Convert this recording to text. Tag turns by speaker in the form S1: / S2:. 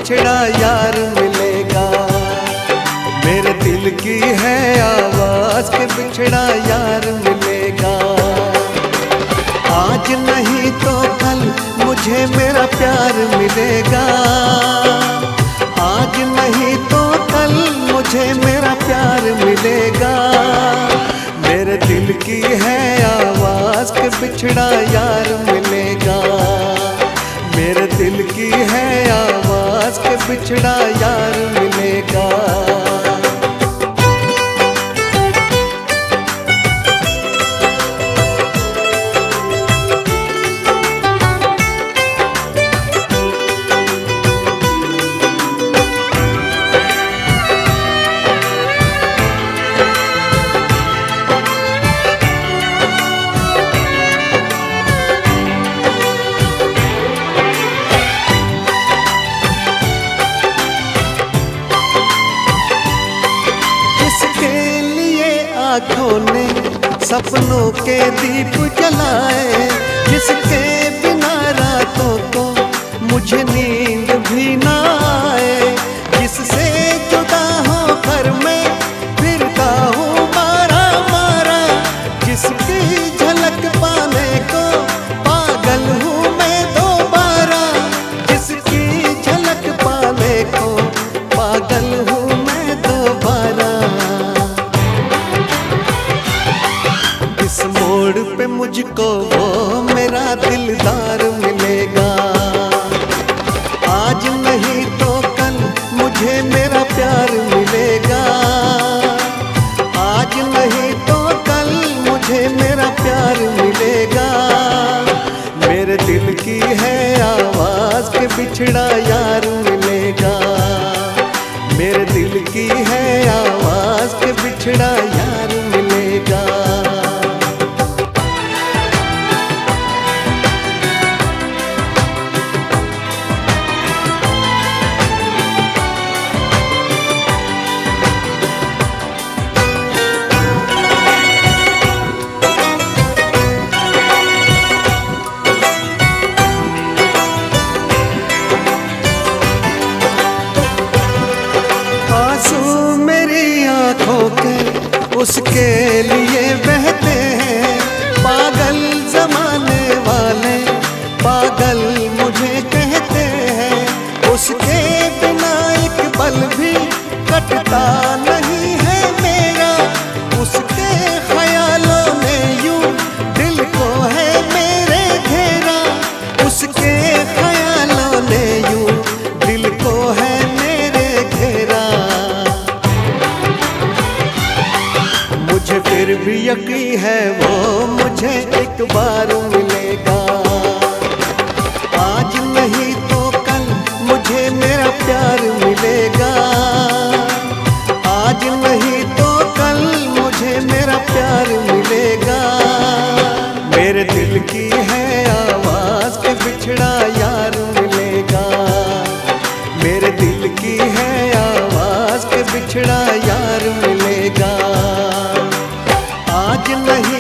S1: बिछड़ा यार मिलेगा। मेरे दिल की है आवाज के बिछड़ा यार मिलेगा। आज नहीं तो कल मुझे मेरा प्यार मिलेगा। आज नहीं तो कल मुझे मेरा प्यार मिलेगा। मेरे दिल की है आवाज के बिछड़ा यार मिलेगा। मेरे दिल की है आवाज के बिछड़ा यार मिलेगा। आँखों ने सपनों के दीप जलाए, जिसके बिना रातों को मुझे नींद भी ना आए। जिससे जुदा होकर मैं फिरता हूँ मारा मारा, जिसकी झलक पाने को पागल हूँ मैं दोबारा। जिसकी झलक पाने को पागल हूँ मैं दोबारा। इस मोड़ पे मुझको वो मेरा दिलदार मिलेगा। आज नहीं तो कल मुझे मेरा प्यार मिलेगा। आज नहीं तो कल मुझे मेरा प्यार मिलेगा। मेरे दिल की है आवाज के बिछड़ा यार मिलेगा। मेरे दिल की है आवाज के बिछड़ा यार मिलेगा। उसके लिए बहते हैं पागल जमाने वाले, पागल मुझे कहते हैं। उसके बिना एक पल भी कटता नहीं है मेरा। उसके ख्यालों ने यूं दिल को है मेरे घेरा। उसके ख्यालों ने यूं दिल को है मेरे घेरा। मुझे फिर भी यकीन है वो मुझे एक बार मिलेगा। आज नहीं तो कल मुझे मेरा प्यार मिलेगा। आज नहीं तो कल मुझे मेरा प्यार मिलेगा। मेरे दिल की है आवाज के बिछड़ा यार मिलेगा। मेरे दिल की है आवाज के बिछड़ा यार मिलेगा। आज नहीं